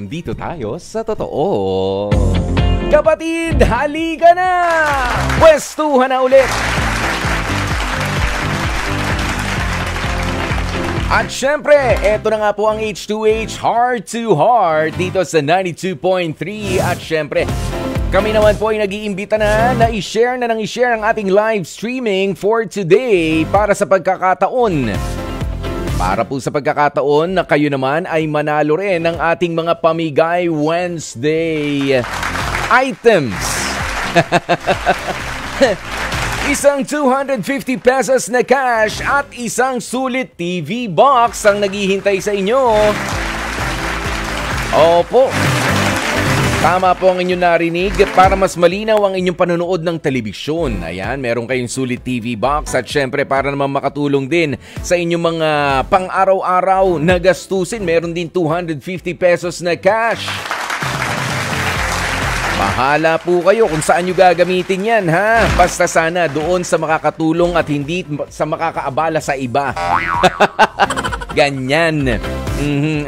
FM. Dito tayo sa totoo. Kapatid, halika na! Pwestuhan na ulit! At syempre, eto na nga po ang H2H Heart to Heart dito sa 92.3. At syempre, kami naman po ay nag-iimbita na i-share ang ating live streaming for today para sa pagkakataon. Para po sa pagkakataon na kayo naman ay manalo rin ng ating mga Pamigay Wednesday items. Isang 250 pesos na cash at isang sulit TV box ang naghihintay sa inyo. Opo. Tama po ang inyong narinig. Para mas malinaw ang inyong panonood ng telebisyon. Ayan, meron kayong sulit TV box. At syempre, para naman makatulong din sa inyong mga pang-araw-araw na gastusin, meron din 250 pesos na cash. Bahala po kayo kung saan nyo gagamitin yan, ha? Basta sana doon sa makakatulong at hindi sa makakaabala sa iba. Ganyan.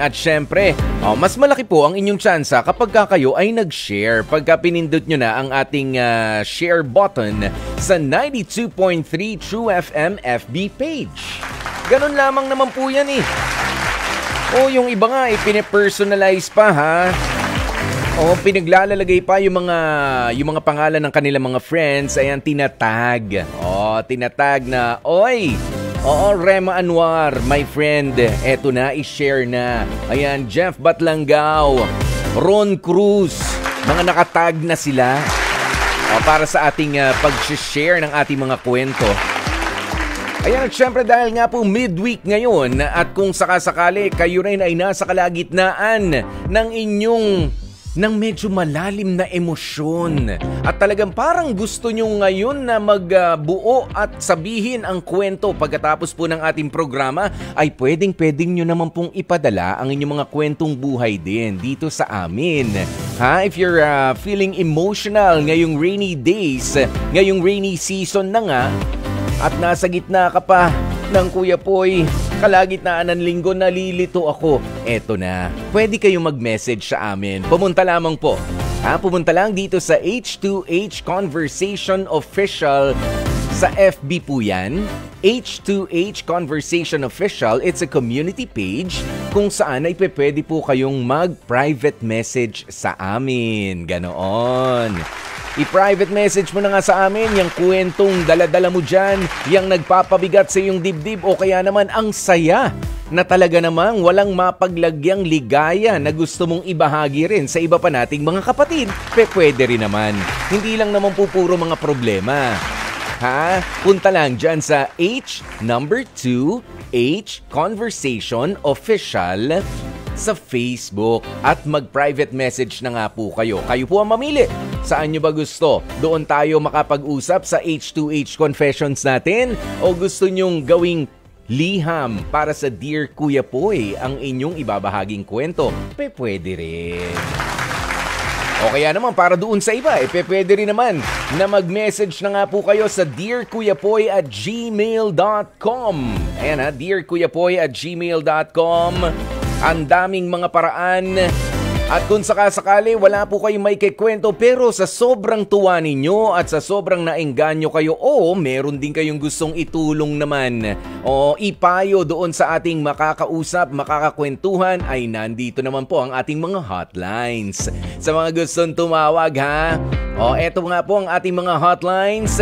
At syempre, mas malaki po ang inyong tsansa kapag kayo ay nag-share. Pagka pinindot nyo na ang ating share button sa 92.3 True FM FB page. Ganun lamang naman po yan eh. O yung iba nga, pinipersonalize pa, ha? O pinaglalalagay pa yung mga pangalan ng kanilang mga friends. Ayan, tinatag. Tinatag na, oy! Oo, Rema Anwar, my friend. Eto na, i-share na. Ayan, Jeff Batlanggaw, Ron Cruz. Mga nakatag na sila. Para sa ating pag-share ng ating mga kwento. Ayan, at syempre dahil nga po midweek ngayon at kung sakasakali kayo rin ay nasa kalagitnaan ng inyong medyo malalim na emosyon at talagang parang gusto nyo ngayon na magbuo at sabihin ang kwento pagkatapos po ng ating programa, ay pwedeng nyo naman pong ipadala ang inyong mga kwentong buhay din dito sa amin. If you're feeling emotional ngayong rainy days, ngayong rainy season na nga, at nasa gitna ka pa ng Kuya Poy, kalagitnaan ng linggo, nalilito ako. Eto na, pwede kayong mag-message sa amin. Pumunta lamang po. Pumunta lang dito sa H2H Conversation Official. Sa FB po yan. H2H Conversation Official. It's a community page kung saan ay pwede po kayong mag-private message sa amin. Ganoon. I-private message mo na nga sa amin yung kwentong dala-dala mo dyan, yung nagpapabigat sa iyong dibdib o kaya naman ang saya na talaga namang walang mapaglagyang ligaya na gusto mong ibahagi rin sa iba pa nating mga kapatid. Pwede rin naman. Hindi lang naman po puro mga problema. Punta lang dyan sa H2H Conversation Official sa Facebook at mag-private message na nga po kayo. Kayo po ang mamili. Saan nyo ba gusto? Doon tayo makapag-usap sa H2H Confessions natin o gusto nyong gawing liham para sa Dear Kuya Poy ang inyong ibabahaging kwento? Pwede rin. O kaya naman para doon sa iba, pwede rin naman na mag-message na nga po kayo sa dearkuyapoy@gmail.com. Ayan dearkuyapoy@gmail.com. Ang daming mga paraan. At kung sakasakali, wala po kayong may kikwento pero sa sobrang tuwa ninyo at sa sobrang naengganyo kayo o meron din kayong gustong itulong naman o ipayo doon sa ating makakausap, makakakwentuhan, ay nandito naman po ang ating mga hotlines. Sa mga gustong tumawag eto nga po ang ating mga hotlines.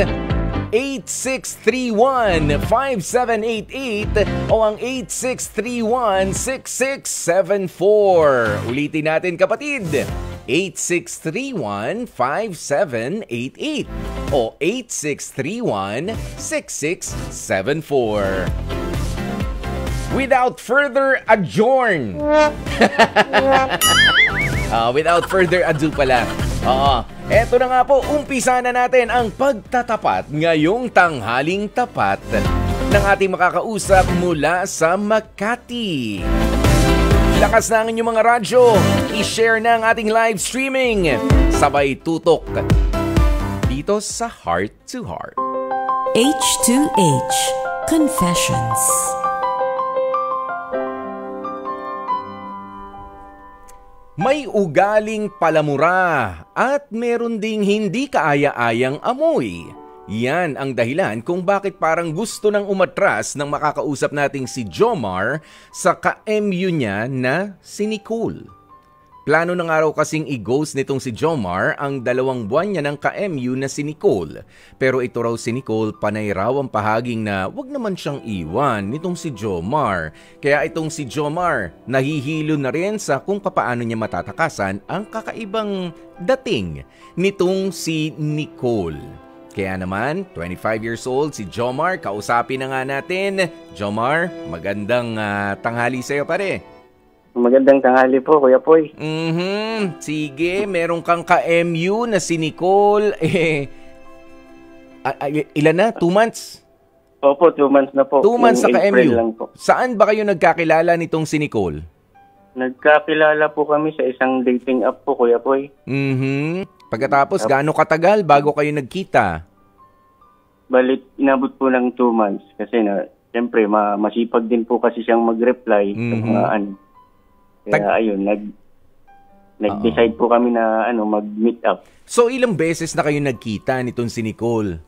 8631-5788 o ang 8631-6674. Ulitin natin kapatid. 8631-5788 o 8631-6674. Without further adjourn. Without further ado pala. Eto na nga po, umpisa na natin ang pagtatapat ngayong tanghaling tapat ng ating makakausap mula sa Makati. Lakas na ang inyong mga radyo, i-share na ang ating live streaming. Sabay tutok dito sa Heart to Heart. H2H Confessions. May ugaling palamura at meron ding hindi kaaya-ayang amoy. Yan ang dahilan kung bakit parang gusto nang umatras ng makakausap nating si Jomar sa ka-MU niya na si Nicole. Plano ng araw kasing i-ghost nitong si Jomar ang 2 buwan niya ng ka-MU na si Nicole. Pero ito raw si Nicole panay raw ang pahaging na wag naman siyang iwan nitong si Jomar. Kaya itong si Jomar nahihilo na rin sa kung papaano niya matatakasan ang kakaibang dating nitong si Nicole. Kaya naman, 25 years old si Jomar, kausapin na nga natin. Jomar, magandang tanghali sa'yo pare. Magandang tanghali po, Kuya Poy. Sige, meron kang ka-MU na si Nicole. Ilan na? 2 months? Opo, 2 months na po. 2 months sa ka-MU. Lang po. Saan ba kayo nagkakilala nitong si Nicole? Nagkakilala po kami sa isang dating app po, Kuya Poy. Pagkatapos, gaano katagal bago kayo nagkita? Balit, inabot po ng 2 months. Kasi siyempre, masipag din po kasi siyang mag-reply sa mga ano. Kaya ayun, nag-decide po kami na mag-meet up. So ilang beses na kayo nagkita nitong si Nicole?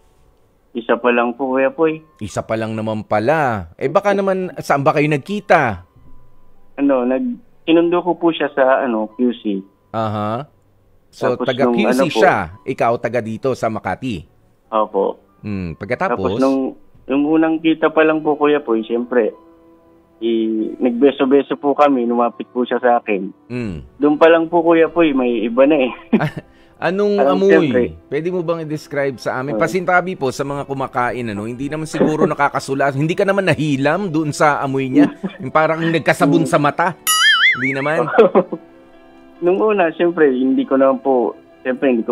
Isa pa lang po, Kuya Poy. Isa pa lang naman pala. Baka naman, saan ba kayo nagkita? Sinundo ko po siya sa QC. Aha. So Tapos taga QC siya, ikaw taga dito sa Makati. Opo. Pagkatapos? Tapos yung unang kita pa lang po, Kuya Poy, siyempre, nagbeso-beso po kami, lumapit po siya sa akin. Doon pa lang po, Kuya Poy, may iba na eh. Anong amoy? Siyempre, pwede mo bang i-describe sa amin? Pasintabi po sa mga kumakain, hindi naman siguro nakakasulat. Hindi ka naman nahilam doon sa amoy niya? Yung parang nagkasabon sa mata? Hindi naman. Nung una, siyempre, hindi ko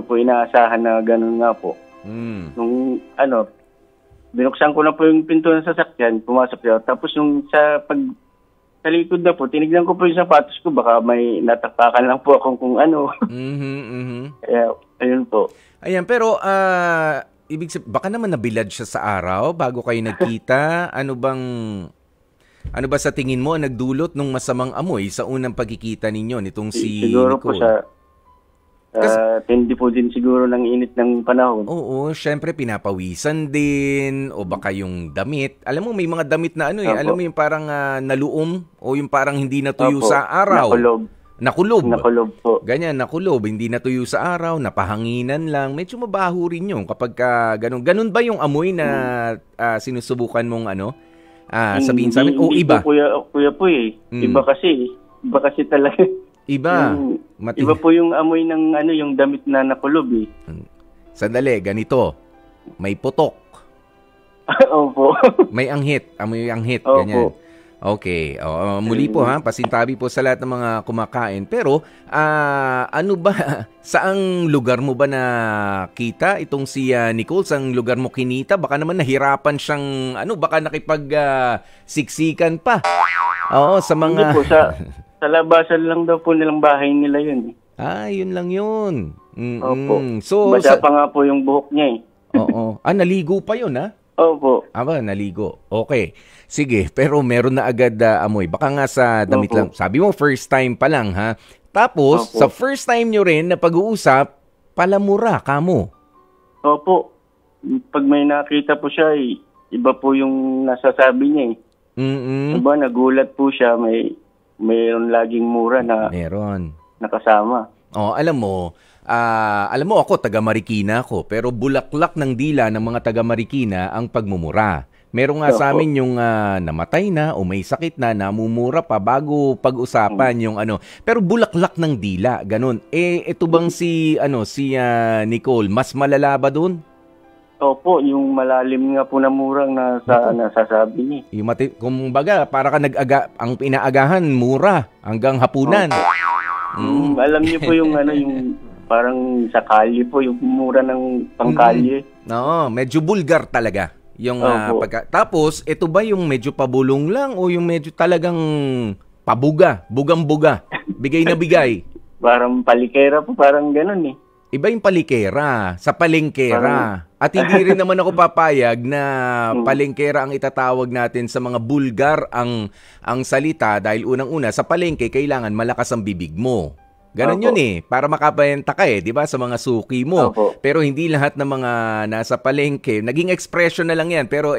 po inaasahan na ganun nga po. Nung binuksan ko na po yung pinto ng sasakyan, pumasok siya. Tapos sa likod na po, tinignan ko po yung sapatos ko, baka may natakpakan lang po akong kung ano. Kaya, ayun po. Ayan, pero ibig sabihin, baka naman nabilad siya sa araw bago kayo nagkita. Ano ba sa tingin mo ang nagdulot ng masamang amoy sa unang pagkikita ninyo nitong si Siguro Nicole? Po tindi po din siguro ng init ng panahon. Oo, syempre pinapawisan din o baka yung damit. Alam mo, may mga damit na alam mo yung parang naluom o yung parang hindi natuyo sa araw. Nakulob po. Ganyan, nakulob. Hindi natuyo sa araw, napahanginan lang. Medyo mabaho rin yun kapag ganun. Ganun ba yung amoy na sinusubukan mong sabihin sa amin? O iba? Kuya po eh. Iba kasi talaga. Iba. Iba po yung amoy ng yung damit na nakulob eh. Sandali, ganito. May putok. Opo. May anghit. Amoy anghit. Opo. Ganyan. Okay. Muli po pasintabi po sa lahat ng mga kumakain. Pero, ano ba, saang lugar mo ba nakita itong si Nicole? Saang lugar mo kinita? Baka naman nahirapan siyang, baka nakipag-siksikan pa. Oo, sa mga... Hindi po, sa labasan lang daw po nilang bahay nila yun. Yun lang yun. Opo. So, basa pa nga po yung buhok niya eh. Oo. Naligo pa yun Opo. Naligo. Okay. Sige, pero meron na agad amoy. Baka nga sa damit lang. Sabi mo, first time pa lang, ha? Tapos, sa first time nyo rin na pag-uusap, palamura kamo. Opo. Pag may nakita po siya, iba po yung nasasabi niya eh. Diba, nagulat po siya, mayroon laging mura na nakasama. Alam mo ako, taga Marikina ako, pero bulaklak ng dila ng mga taga Marikina ang pagmumura. Meron nga sa amin yung namatay na o may sakit na, namumura pa bago pag-usapan yung Pero bulaklak ng dila, ganun. Ito bang si Nicole, mas malala ba dun? Opo, yung malalim nga po na murang nasasabi niya. Yung kumbaga, para ka ang pinaagahan, mura, hanggang hapunan. Alam niyo po yung yung parang sa kalye po, yung mura ng pangkalye. Oo, medyo bulgar talaga. Yung tapos, ito ba yung medyo pabulong lang o yung medyo talagang pabuga, bugang-buga, bigay na bigay? Parang palikera po, parang ganun eh. Iba yung palikera, sa palengkera. At hindi rin naman ako papayag na palengkera ang itatawag natin sa mga bulgar ang salita dahil unang-una, sa palengke, kailangan malakas ang bibig mo. Ganon Opo. yun eh. Para makabenta ka eh, di ba? Sa mga suki mo. Opo. Pero hindi lahat ng mga nasa palengke. Naging expression na lang yan. Pero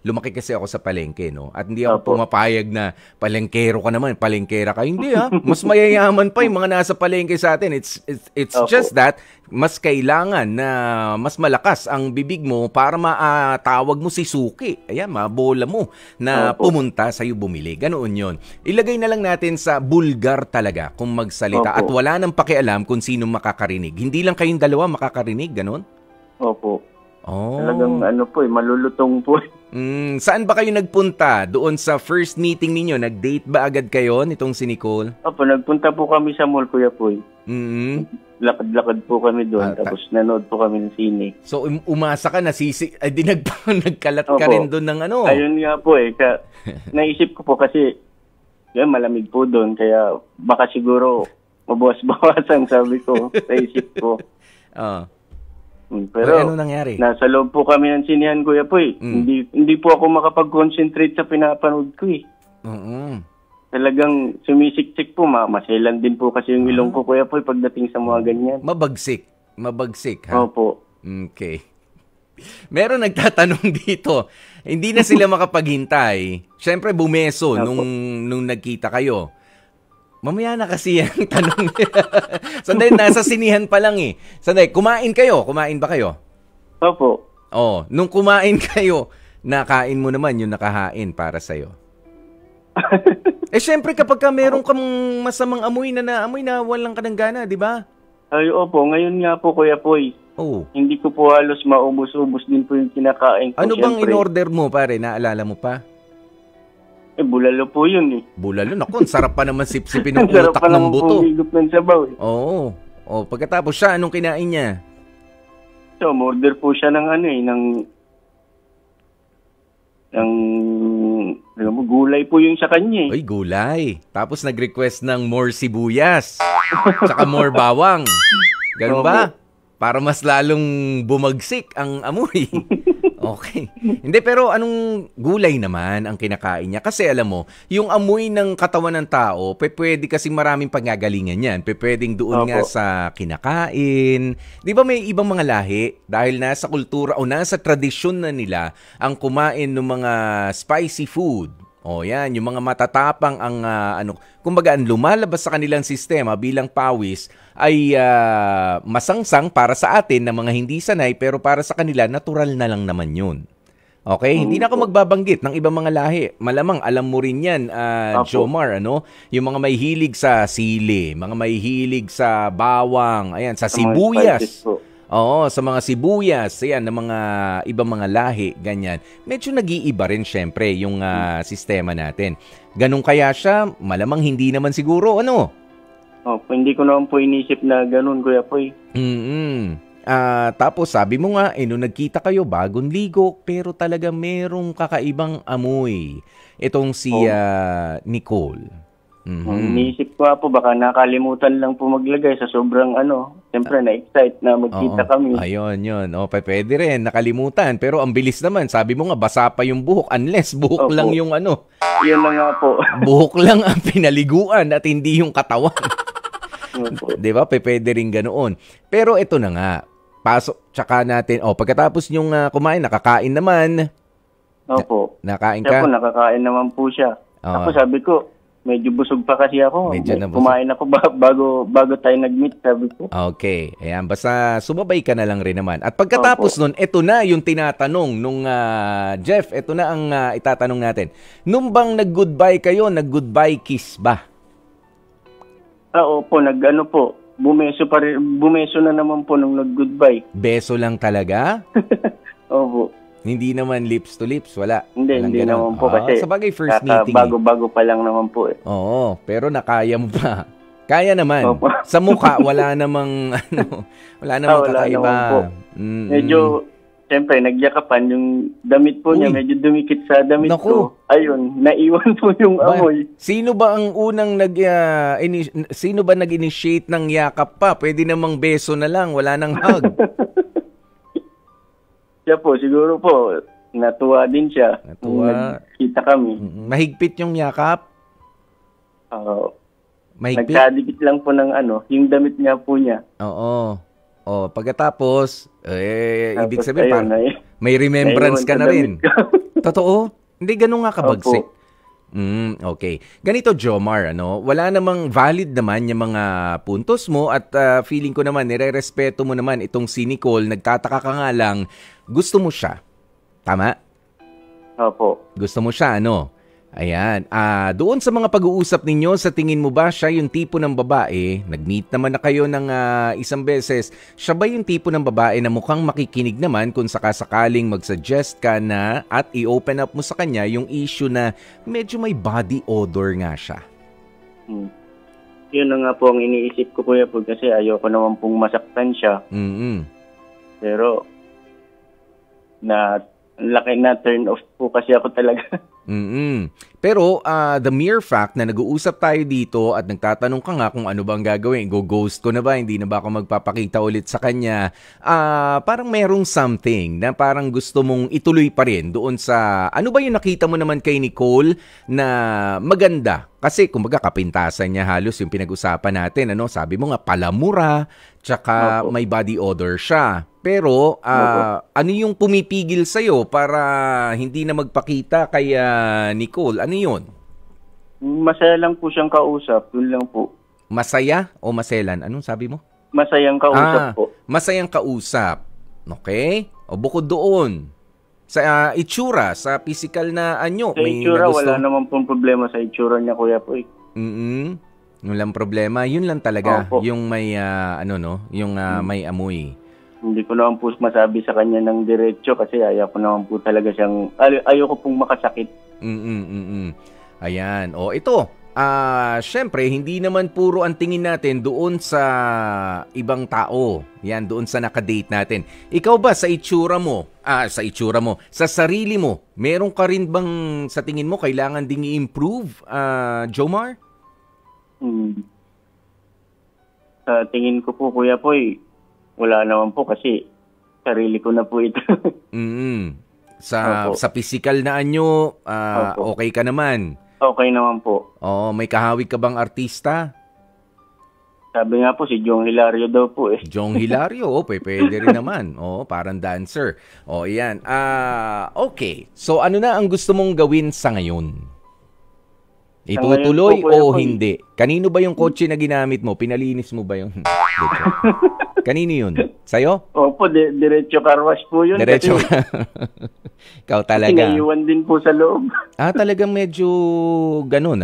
lumaki kasi ako sa palengke, no? At hindi ako Opo. pumapayag na palengkero ka naman, palengkera ka. Hindi ha. Mas mayayaman pa yung mga nasa palengke sa atin. It's Opo. just that mas kailangan na mas malakas ang bibig mo para matawag mo si suki. Ayan, mabola mo na Opo. pumunta sa'yo bumili. Ganoon yun. Ilagay na lang natin sa bulgar talaga kung magsalita. Opo. At wala nang pakialam kung sino makakarinig. Hindi lang kayong dalawa makakarinig, ganon? Opo. Oh. Talagang malulutong po. Saan ba kayo nagpunta? Doon sa first meeting ninyo, nag-date ba agad kayo nitong si Nicole? Opo, nagpunta po kami sa mall, Kuya Poy. Lakad-lakad po kami doon, tapos nanood po kami ng sine. So, umasa ka na nagkalat ka Opo. rin doon ng ano? Ayun nga po naisip ko po kasi malamig po doon, kaya baka siguro mabawas-bawasan, sabi ko, sa isip ko. Pero ano nangyari? Nasa loob po kami ng sinihan, Kuya Poy. Hindi po ako makapag-concentrate sa pinapanood ko eh. Talagang sumisiksik po, maselan din po kasi yung ilong ko, Kuya Poy, pagdating sa mga ganyan. Mabagsik, ha? Opo. Okay. Meron nagtatanong dito, hindi na sila makapaghintay. Siyempre, bumeso nung nagkita kayo. Mamaya na kasi yung tanong niya. Sandali, nasa sinihan pa lang eh. Sandali, kumain ba kayo? Opo. Nung kumain kayo, nakain mo naman yung nakahain para sa'yo. Siyempre kapag ka meron kang masamang amoy na walang ka ng gana, di ba? Ay, opo. Ngayon nga po, Kuya Poy. Hindi ko po halos maubos-ubos din po yung kinakain ko. Ano bang in-order mo, pare? Naalala mo pa? Bulalo po yun eh. Bulalo? Naku, sarap pa naman sipsipin ng utak ng buto. Sarap pa naman ng sabaw eh. Oo. Pagkatapos siya, anong kinain niya? So, order po siya ng gulay po yung sa kanya eh. Ay, gulay. Tapos nag-request ng more sibuyas. Tsaka more bawang. Ganun ba? Para mas lalong bumagsik ang amoy. Okay. Hindi, pero anong gulay naman ang kinakain niya? Kasi alam mo, yung amoy ng katawan ng tao, pwede kasi maraming pagagalingan yan. Pwedeng doon nga sa kinakain. Di ba may ibang mga lahi? Dahil nasa kultura o nasa tradisyon na nila ang kumain ng mga spicy food. Yan, yung mga matatapang ang kumbaga ang lumalabas sa kanilang sistema bilang pawis ay masangsang para sa atin na mga hindi sanay, pero para sa kanila natural na lang naman yun. Okay? Hindi na ako magbabanggit ng ibang mga lahi. Malamang alam mo rin yan, Jomar, yung mga may hilig sa sili, mga may hilig sa bawang, ayan, sa sibuyas. Sa mga sibuyas, ayan, ng mga ibang mga lahi, ganyan. Medyo nag-iiba rin syempre yung sistema natin. Ganun kaya siya? Malamang hindi naman siguro, hindi ko naman po inisip na ganun, Kuya Poy. Tapos sabi mo nga, nung nagkita kayo, bagong ligo, pero talaga merong kakaibang amoy. Itong si Nicole. Inisip ko po, baka nakalimutan lang po maglagay sa sobrang siyempre na-excite na magkita kami. Ayun, yun. Pwede rin, nakalimutan. Pero ang bilis naman, sabi mo nga, basa pa yung buhok. Unless buhok lang yung Yun na nga po. buhok lang ang pinaliguan at hindi yung katawan. Di ba? Pwede rin ganoon. Pero ito na nga. Pasok, tsaka natin. Pagkatapos yung kumain, nakakain naman. Opo. Nakain ka? ka? Opo, nakakain naman po siya. Tapos sabi ko, medyo busog pa kasi ako. Kumain ako bago tayo nag-meet, sabi ko. Okay. Ayan, basta sumabay ka na lang rin naman. At pagkatapos nun, ito na yung tinatanong nung Jeff, ito na ang itatanong natin. Nung bang nag-goodbye kayo, nag-goodbye kiss ba? Opo, po. Bumeso na naman po nung nag-goodbye. Beso lang talaga? Opo. Hindi naman lips to lips, wala. Hindi naman po kasi sa bagay first meeting. Bago-bago pa lang naman po eh. Oo, pero nakaya mo pa. Kaya naman. Opo. Sa mukha, wala namang kakaiba. Medyo, siyempre, nagyakapan yung damit po niya, medyo dumikit sa damit ko. Ayun, naiwan po yung amoy. Sino ba ang unang sino ba nag-initiate ng yakap pa? Pwede namang beso na lang, wala nang hug. Siya po, siguro po, natuwa din siya. Nagkita kami. Mahigpit yung yakap? Mahigpit? Nagkadikit lang po ng yung damit nga po niya. Oo. Pagkatapos, ibig Tapos, sabihin, may remembrance ka na rin. Totoo? Hindi ganun nga kabagsik. Okay. Ganito, Jomar, wala namang valid naman yung mga puntos mo at feeling ko naman, nire-respeto mo naman itong si Nicole. Nagtataka ka nga lang, gusto mo siya. Tama? Opo. Gusto mo siya, Ayan. Doon sa mga pag-uusap ninyo, sa tingin mo ba siya yung tipo ng babae, nag-meet naman na kayo ng isang beses, siya ba yung tipo ng babae na mukhang makikinig naman kung sakasakaling mag-suggest ka na at i-open up mo sa kanya yung issue na medyo may body odor nga siya? Yun na nga po ang iniisip ko, Kuya Po, kasi ayoko naman pong masaktan siya. Pero, laki na turn off po kasi ako talaga. Pero the mere fact na nag-uusap tayo dito at nagtatanong ka nga kung ano bang gagawin, go-ghost ko na ba, hindi na ba ako magpapakita ulit sa kanya, parang merong something na parang gusto mong ituloy pa rin doon sa, ano ba yung nakita mo naman kay Nicole na maganda? Kasi kumbaga kapintasan niya halos yung pinag-usapan natin, sabi mo nga palamura, tsaka may body odor siya. Pero ano yung pumipigil sa'yo para hindi na magpakita kay Nicole? Ano yun? Masaya lang po siyang kausap. Yun lang po. Masaya o maselan? Anong sabi mo? Masayang kausap po. Masayang kausap. Okay? O bukod doon, sa itsura, sa physical na anyo. Sa itsura, wala naman pong problema sa itsura niya, Kuya po. Walang problema. Yun lang talaga. Opo. Yung may, yung may amoy. Hindi ko naman po masabi sa kanya ng diretso kasi ayaw ko naman po talaga siyang, ayaw ko pong makasakit. Ayan. Ito. Syempre, hindi naman puro ang tingin natin doon sa ibang tao. Yan, doon sa nakadate natin. Ikaw ba sa itsura mo, sa sarili mo, meron ka rin bang sa tingin mo kailangan ding i-improve, Jomar? Sa tingin ko po, Kuya Poy, wala naman po kasi sarili ko na po ito. Sa physical na anyo, okay ka naman? Okay naman po. May kahawig ka bang artista? Sabi nga po, si Jong Hilario daw po eh. Jong Hilario, pwede rin naman. Parang dancer. Yan. Okay. So, ano na ang gusto mong gawin sa ngayon? Itutuloy o hindi? Kanino ba yung kotse na ginamit mo? Pinalinis mo ba yung... Kanino yun? Sa'yo? Opo, diretso car wash po yun. Diretso. Ikaw talaga. Sinayuan din po sa loob. Talagang medyo ganun,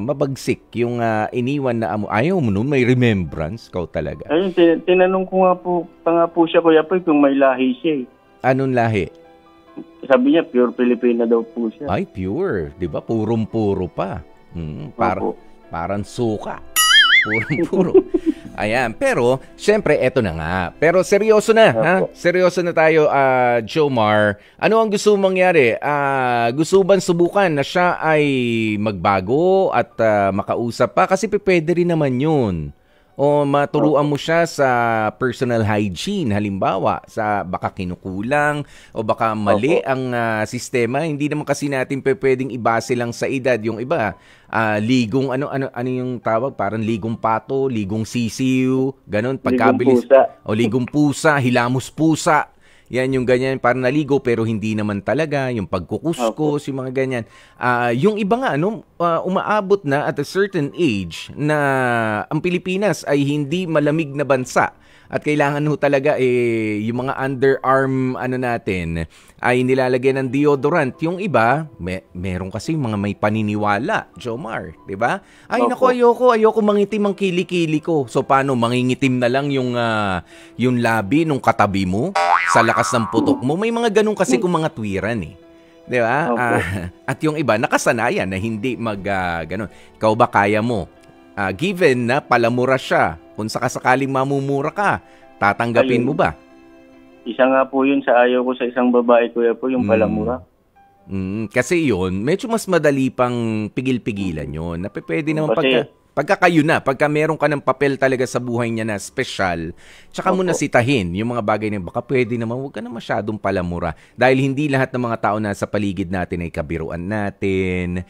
mabagsik yung iniwan na amo. Ayaw mo nun, may remembrance. Ikaw talaga. Ayun, tinanong ko nga po siya, Kuya Poy, kung may lahi siya eh. Anong lahi? Sabi niya, pure Filipina daw po siya. Ay, pure. Di ba? Purong-puro pa. Parang suka. Purong-puro. Ayan. Pero, syempre, eto na nga. Pero seryoso na, ha? Seryoso na tayo, Jomar. Ano ang gusto mong mangyari? Gusto bang subukan na siya ay magbago at makausap pa? Kasi pwede rin naman yun. O maturuan mo siya sa personal hygiene, halimbawa, sa baka kinukulang o baka mali ang sistema. Hindi naman kasi natin pwedeng ibase lang sa edad. Yung iba, ligong, ano yung tawag? Parang ligong pato, ligong sisiw, ganun. Pagkabilis. Ligong pusa, hilamos pusa. Yan yung ganyan, parang naligo pero hindi naman talaga. Yung pagkukuskus, yung mga ganyan. Yung iba nga, umaabot na at a certain age na ang Pilipinas ay hindi malamig na bansa. At kailangan talaga yung mga underarm natin ay nilalagyan ng deodorant. Yung iba, meron kasi mga may paniniwala, Jomar, 'di ba? Ay nako, ayoko mangitim ang kilikili ko. So paano mangingitim na lang yung labi nung katabi mo sa lakas ng putok mo? May mga ganun kasi kung mga tuwiran eh. 'Di ba? At yung iba nakasanayan na hindi ganun. Ikaw ba kaya mo? Given na palamura siya, kung sakasakaling mamumura ka, tatanggapin mo ba? Isa nga po yun sa ayaw ko sa isang babae, Kuya po, yung palamura. Kasi yun, medyo mas madali pang pigil-pigilan yun. Pwede naman Pagka meron ka ng papel talaga sa buhay niya na special, tsaka mo nasitahin yung mga bagay na baka pwede naman, huwag ka na masyadong palamura. Dahil hindi lahat ng mga tao na sa paligid natin ay kabiruan natin,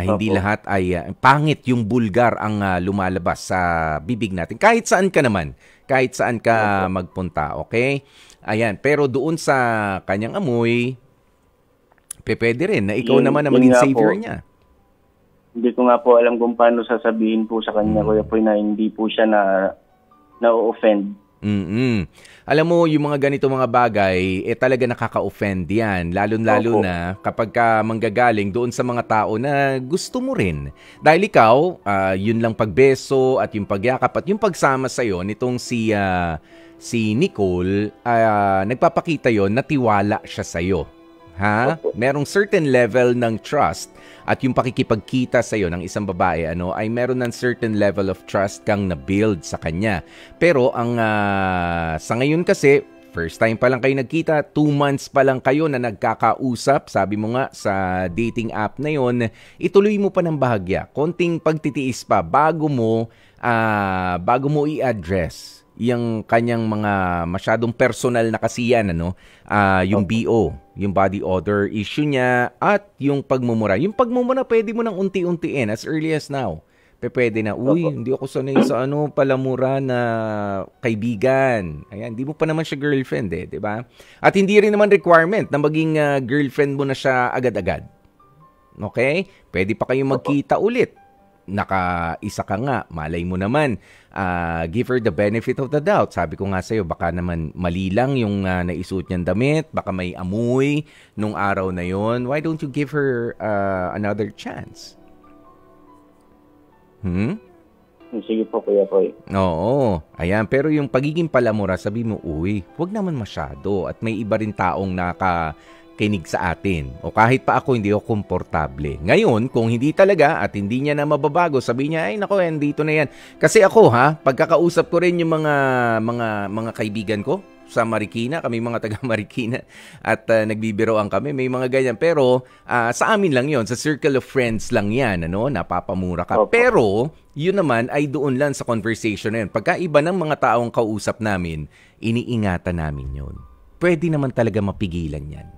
hindi lahat ay pangit yung bulgar ang lumalabas sa bibig natin. Kahit saan ka naman, kahit saan ka magpunta, okay? Ayan, pero doon sa kanyang amoy, pwede rin na ikaw naman ang maging savior niya. Hindi ko nga po alam kung paano sasabihin po sa kanya, Kuya Poy, na hindi po siya na-offend. Alam mo, yung mga ganito mga bagay, talaga nakaka-offend yan. Lalo-lalo na kapag ka manggagaling doon sa mga tao na gusto mo rin. Dahil ikaw, yun lang pagbeso at yung pagyakap at yung pagsama sa'yo nitong si Nicole, nagpapakita yon na tiwala siya sa'yo. Ha? Merong certain level ng trust at yung pakikipagkita sa iyo ng isang babae ay meron ng certain level of trust kang na-build sa kanya. Pero ang sa ngayon kasi first time pa lang kayo nagkita, 2 months pa lang kayo na nagkakausap, sabi mo nga sa dating app na yon, ituloy mo pa ng bahagya. Konting pagtitiis pa bago mo i-address yung kanyang mga masyadong personal na kasiyan, yung BO, yung body odor issue niya, at yung pagmumura. Yung pagmumura, pwede mo nang unti-untiin as early as now. Pwede na, hindi ako sanay sa palamura na kaibigan. Ayan, hindi mo pa naman siya girlfriend di ba? At hindi rin naman requirement na maging girlfriend mo na siya agad-agad. Okay? Pwede pa kayong magkita ulit. Naka-isa ka nga, malay mo naman, give her the benefit of the doubt. Sabi ko nga sa'yo, baka naman mali lang yung naisuot niyang damit, baka may amoy nung araw na yon. Why don't you give her another chance? Sige po, Kuya Poy. Oo, ayan. Pero yung pagiging palamura, sabi mo, wag naman masyado. At may iba rin taong kinig sa atin. O kahit pa ako, hindi ako komportable. Ngayon, kung hindi talaga at hindi niya na mababago, sabi niya, ay nako, dito na yan. Kasi ako, pagkakausap ko rin yung mga kaibigan ko sa Marikina, kami mga taga Marikina, at nagbibiroan kami, may mga ganyan. Pero sa amin lang yon, sa circle of friends lang yan, napapamura ka. Pero, yun naman ay doon lang sa conversation na yun. Pagka iba ng mga taong kausap namin, iniingatan namin yun. Pwede naman talaga mapigilan yan.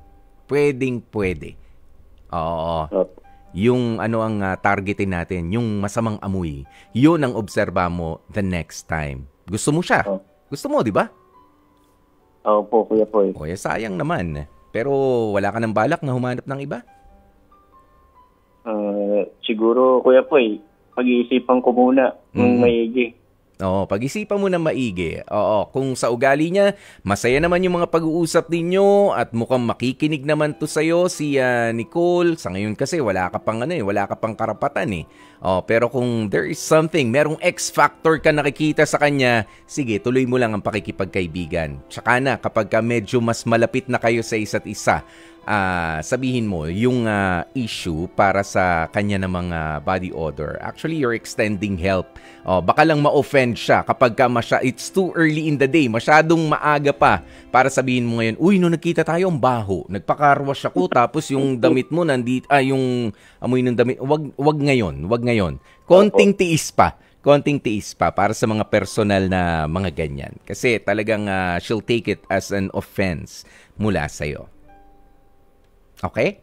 Pwede. Oo. Yung ang targetin natin, yung masamang amoy, yun ang obserba mo the next time. Gusto mo siya? Gusto mo, di ba? Opo, Kuya Poy. Sayang naman. Pero wala ka ng balak na humanap ng iba? Siguro, Kuya Poy, pag-iisipan ko muna ng maigi. Pag-isipan mo na maigi. Kung sa ugali niya, masaya naman yung mga pag-uusap ninyo at mukhang makikinig naman to sa'yo si Nicole. Sa ngayon kasi wala ka pang karapatan . Pero kung there is something, merong X factor ka nakikita sa kanya, sige, tuloy mo lang ang pakikipagkaibigan. Tsaka na, kapag medyo mas malapit na kayo sa isa't isa, sabihin mo yung issue para sa kanya ng mga body odor. Actually, you're extending help. Baka lang ma-offend siya kapag it's too early in the day, masyadong maaga pa para sabihin mo ngayon, nung nagkita tayo, ang baho. Nagpakarwash ako, tapos yung damit mo yung amoy ng damit, wag ngayon. Konting tiis pa para sa mga personal na mga ganyan. Kasi talagang she'll take it as an offense mula sa'yo. Okay?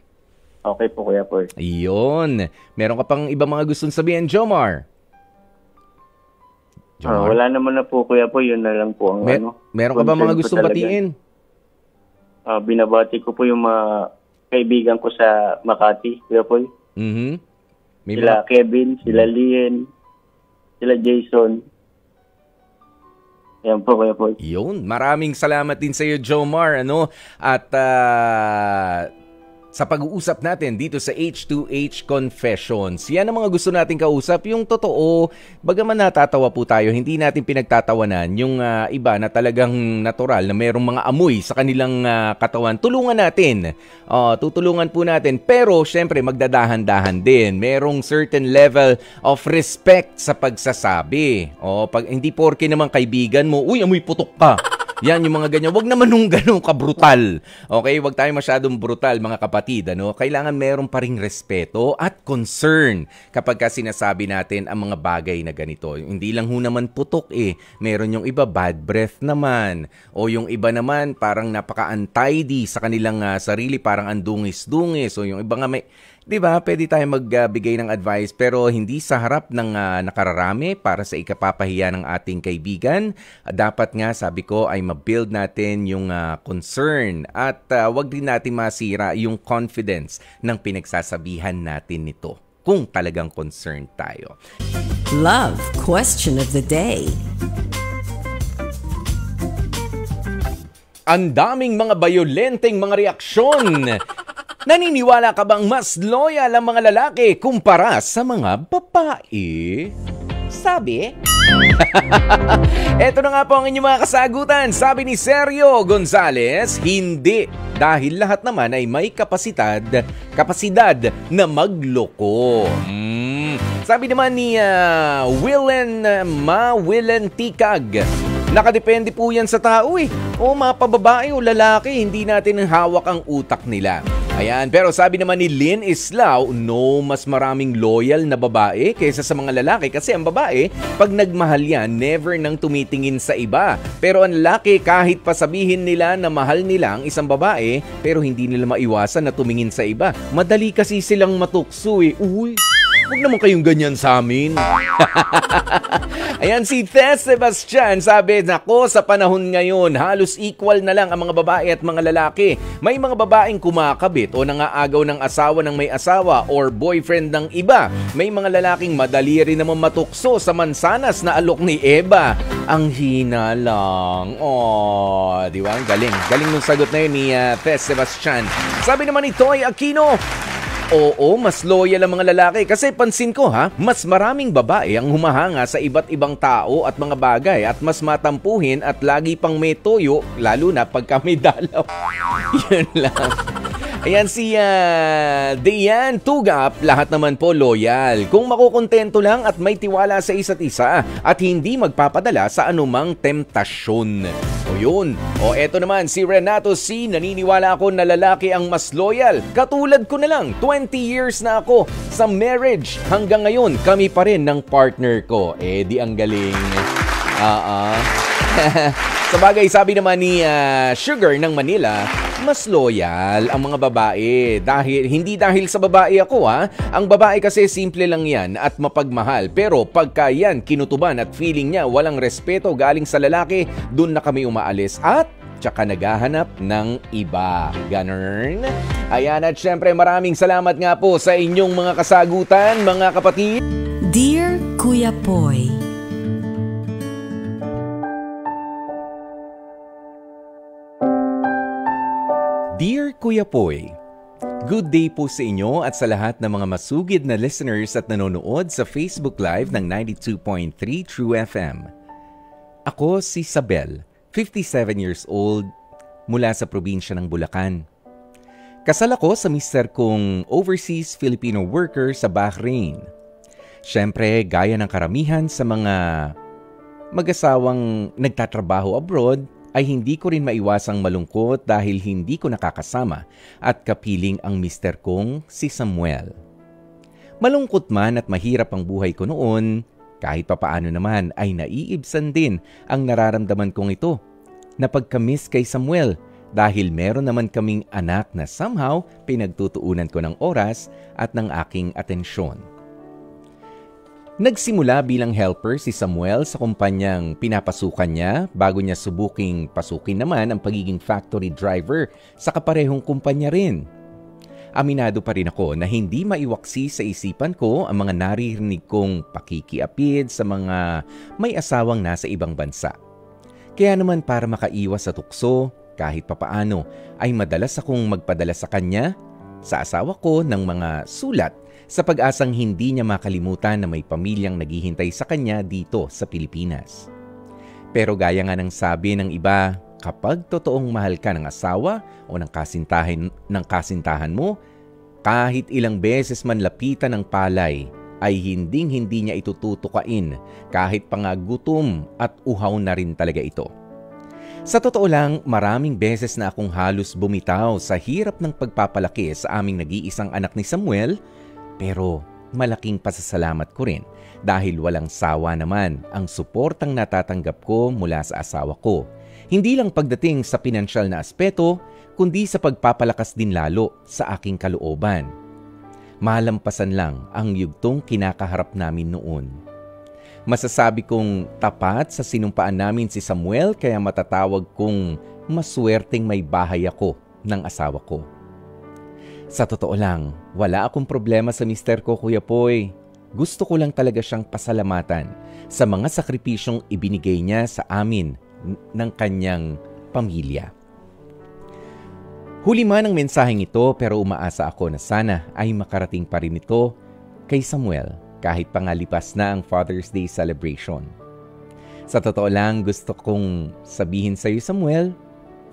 Okay po, Kuya Poy. Ayun. Meron ka pang iba mga gustong sabihin, Jomar? Wala naman na po, Kuya Poy. Yun na lang po ang Meron ka ba mga gustong batiin? Binabati ko po yung mga kaibigan ko sa Makati, Kuya Poy. Sila Kevin, sila Lien, sila Jason. Yan po, Kuya Poy. Yun. Maraming salamat din sa iyo, Jomar. At sa pag-uusap natin dito sa H2H Confessions. Yan ang mga gusto natin kausap, yung totoo. Bagaman natatawa po tayo, hindi natin pinagtatawanan yung iba na talagang natural, na merong mga amoy sa kanilang katawan. Tulungan natin. Tutulungan po natin. Pero, syempre, magdadahan-dahan din. Merong certain level of respect sa pagsasabi. Hindi porke naman kaibigan mo, amoy putok ka. Yan, yung mga ganyan. Wag naman nung ganun kabrutal. Okay? Wag tayo masyadong brutal, mga kapatid. Kailangan meron pa ring respeto at concern kapag sinasabi natin ang mga bagay na ganito. Hindi lang ho naman putok Meron yung iba bad breath naman. O yung iba naman parang napaka-untidy sa kanilang sarili, parang andungis-dungis. O yung iba nga may... Diba, pwede tayo magbigay ng advice pero hindi sa harap ng nakararami para sa ikapapahiya ng ating kaibigan. Dapat nga, sabi ko, ay mabuild natin yung concern at wag din natin masira yung confidence ng pinagsasabihan natin nito kung talagang concerned tayo. Love Question of the Day. Ang daming mga bayolenteng mga reaksyon. Naniniwala ka bang mas loyal ang mga lalaki kumpara sa mga babae? Sabi? Eto na nga po ang inyong mga kasagutan. Sabi ni Sergio Gonzalez, hindi. Dahil lahat naman ay may kapasidad na magloko. Sabi naman ni Willen Tikag, nakadepende po yan sa tao O mapababae o lalaki, hindi natin hawak ang utak nila. Ayan, pero sabi naman ni Lynn Islao, no, mas maraming loyal na babae kaysa sa mga lalaki kasi ang babae, pag nagmahal yan, never nang tumitingin sa iba. Pero ang lalaki, kahit pa sabihin nila na mahal nila ang isang babae, pero hindi nila maiwasan na tumingin sa iba. Madali kasi silang matukso Uy, huwag naman kayong ganyan sa amin. Ayan, si Tess Sebastian sabi, nako, sa panahon ngayon, halos equal na lang ang mga babae at mga lalaki. May mga babaeng kumakabit o nangaagaw ng asawa ng may asawa or boyfriend ng iba. May mga lalaking madali rin naman matukso sa mansanas na alok ni Eva. Ang hina lang. Di ba? Galing. Galing nung sagot na yun ni Tess Sebastian. Sabi naman ni Toy Aquino, oo, mas loyal ang mga lalaki kasi pansin ko mas maraming babae ang humahanga sa iba't ibang tao at mga bagay at mas matampuhin at lagi pang may toyo lalo na pagka may dalaw. Yun lang. Ayan si Diane Tugap, lahat naman po loyal. Kung makukontento lang at may tiwala sa isa't isa at hindi magpapadala sa anumang temptasyon. O yun. O eto naman si Renato C. Naniniwala ako na lalaki ang mas loyal. Katulad ko na lang, 20 years na ako sa marriage. Hanggang ngayon, kami pa rin ng partner ko. Di ang galing. Sa bagay, sabi naman ni Sugar ng Manila, mas loyal ang mga babae. Hindi dahil sa babae ako Ang babae kasi simple lang yan at mapagmahal. Pero pagka yan kinutuban at feeling niya walang respeto galing sa lalaki, dun na kami umaalis at tsaka naghahanap ng iba. Ganun. Ayan, at syempre maraming salamat nga po sa inyong mga kasagutan, mga kapatid. Dear Kuya Poy, Dear Kuya Poy, good day po sa inyo at sa lahat ng mga masugid na listeners at nanonood sa Facebook Live ng 92.3 True FM. Ako si Sabel, 57 years old, mula sa probinsya ng Bulacan. Kasal ako sa mister kong overseas Filipino worker sa Bahrain. Siyempre, gaya ng karamihan sa mga mag-asawang nagtatrabaho abroad, ay hindi ko rin maiwasang malungkot dahil hindi ko nakakasama at kapiling ang mister kong si Samuel. Malungkot man at mahirap ang buhay ko noon, kahit papaano naman ay naiibsan din ang nararamdaman kong ito na pagka-miss kay Samuel dahil meron naman kaming anak na somehow pinagtutuunan ko ng oras at ng aking atensyon. Nagsimula bilang helper si Samuel sa kumpanyang pinapasukan niya bago niya subuking pasukin naman ang pagiging factory driver sa kaparehong kumpanya rin. Aminado pa rin ako na hindi maiwaksi sa isipan ko ang mga naririnig kong pakikiapid sa mga may asawang nasa ibang bansa. Kaya naman para makaiwas sa tukso, kahit papaano ay madalas akong magpadala sa kanya, sa asawa ko ng mga sulat sa pag-asang hindi niya makalimutan na may pamilyang naghihintay sa kanya dito sa Pilipinas. Pero gaya nga ng sabi ng iba, kapag totoong mahal ka ng asawa o ng kasintahan mo, kahit ilang beses man lapitan ng palay, ay hindi niya itututukain kahit pa nga gutom at uhaw na rin talaga ito. Sa totoo lang, maraming beses na akong halos bumitaw sa hirap ng pagpapalaki sa aming nag-iisang anak ni Samuel, pero malaking pasasalamat ko rin dahil walang sawa naman ang suportang natatanggap ko mula sa asawa ko. Hindi lang pagdating sa pinansyal na aspeto, kundi sa pagpapalakas din lalo sa aking kalooban. Malampasan lang ang yugtong kinakaharap namin noon. Masasabi kong tapat sa sinumpaan namin si Samuel kaya matatawag kong maswerteng may bahay ako ng asawa ko. Sa totoo lang, wala akong problema sa mister ko, Kuya Poy. Gusto ko lang talaga siyang pasalamatan sa mga sakripisyong ibinigay niya sa amin ng kanyang pamilya. Huli man ang mensaheng ito pero umaasa ako na sana ay makarating pa rin ito kay Samuel. Kahit pangalipas na ang Father's Day celebration. Sa totoo lang, gusto kong sabihin sa iyo, Samuel,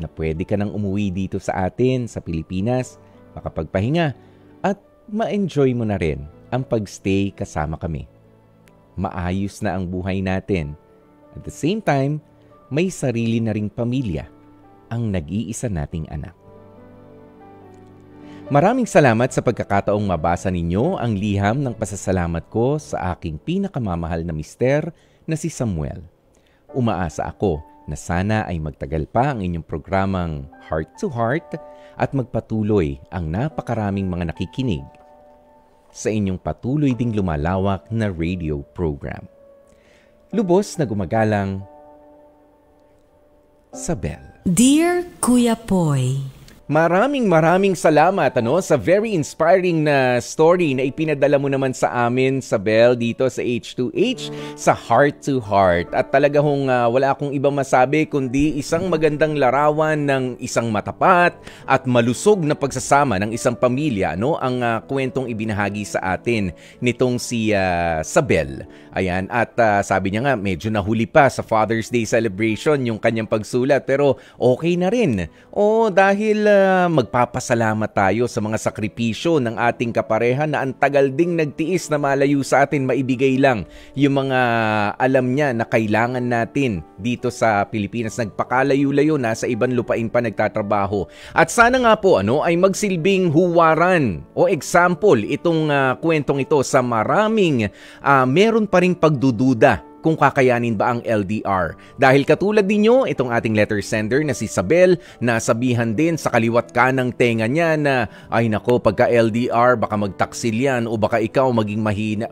na pwede ka nang umuwi dito sa atin, sa Pilipinas, makapagpahinga, at ma-enjoy mo na rin ang pagstay kasama kami. Maayos na ang buhay natin. At the same time, may sarili na ring pamilya ang nag-iisa nating anak. Maraming salamat sa pagkakataong mabasa ninyo ang liham ng pasasalamat ko sa aking pinakamamahal na mister na si Samuel. Umaasa ako na sana ay magtagal pa ang inyong programang Heart to Heart at magpatuloy ang napakaraming mga nakikinig sa inyong patuloy ding lumalawak na radio program. Lubos na gumagalang, Sabel. Dear Kuya Poy, Maraming salamat sa very inspiring na story na ipinadala mo naman sa amin, Sabel, dito sa H2H, sa Heart to Heart. At talaga wala akong ibang masabi kundi isang magandang larawan ng isang matapat at malusog na pagsasama ng isang pamilya, ang kwentong ibinahagi sa atin nitong si Sabel. Ayan, at sabi niya nga, medyo nahuli pa sa Father's Day celebration yung kanyang pagsulat, pero okay na rin. Dahil magpapasalamat tayo sa mga sakripisyo ng ating kapareha na ang tagal ding nagtiis na malayo sa atin, maibigay lang yung mga alam niya na kailangan natin dito sa Pilipinas. Nagpakalayo-layo na sa ibang lupain pa nagtatrabaho. At sana nga po ay magsilbing huwaran o example itong kwentong ito sa maraming meron pa ring pagdududa kung kakayanin ba ang LDR. Dahil katulad ninyo, itong ating letter sender na si Sabel, nasabihan din sa kaliwat kanang tenga niya na, ay nako, pagka LDR, baka magtaksil yan o baka ikaw maging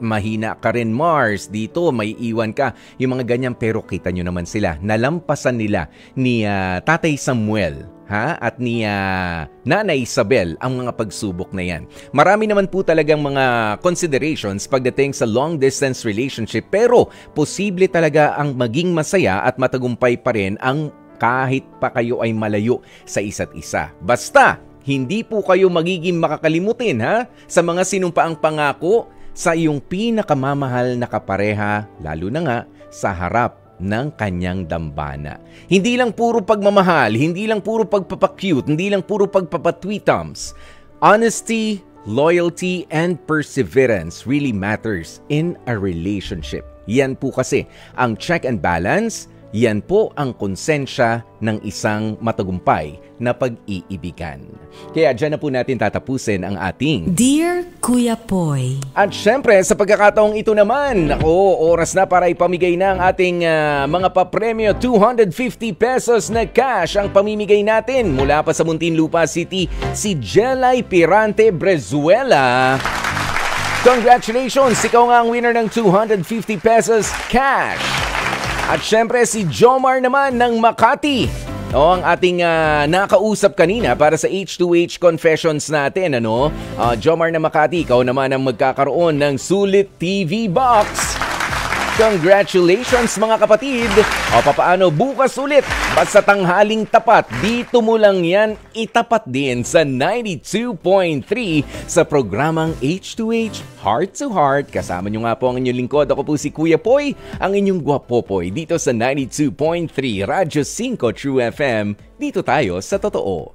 mahina ka rin, Mars. Dito, may iwan ka. Yung mga ganyan, pero kita nyo naman sila. Nalampasan nila ni Tatay Samuel at ni Nanay Isabel ang mga pagsubok na yan. Marami naman po talagang mga considerations pagdating sa long distance relationship, pero posible talaga ang maging masaya at matagumpay pa rin ang kahit pa kayo ay malayo sa isa't isa. Basta hindi po kayo magiging makakalimutin sa mga sinumpaang pangako sa iyong pinakamamahal na kapareha, lalo na nga sa harap ng kanyang dambana. Hindi lang puro pagmamahal, hindi lang puro pagpapacute, hindi lang puro pagpapatweetums. Honesty, loyalty, and perseverance really matters in a relationship. Yan po kasi ang check and balance, yan po ang konsensya ng isang matagumpay na pag-iibigan. Kaya dyan na po natin tatapusin ang ating Dear Kuya Poy. At syempre, sa pagkakataong ito naman, oras na para ipamigay na ang ating mga papremyo. 250 pesos na cash ang pamimigay natin mula pa sa Muntinlupa City, si Jelay Pirante Brezuela. Congratulations! Ikaw nga ang winner ng 250 pesos cash. At syempre si Jomar naman ng Makati. Ang ating nakausap kanina para sa H2H Confessions natin. Jomar ng Makati, ikaw naman ang magkakaroon ng Sulit TV Box. Congratulations mga kapatid! Papaano bukas ulit? Basta tanghaling tapat, dito mo lang yan itapat din sa 92.3 sa programang H2H Heart to Heart. Kasama nyo nga po ang inyong lingkod. Ako po si Kuya Poy, ang inyong gwapopoy dito sa 92.3 Radyo 5 True FM. Dito tayo sa totoo.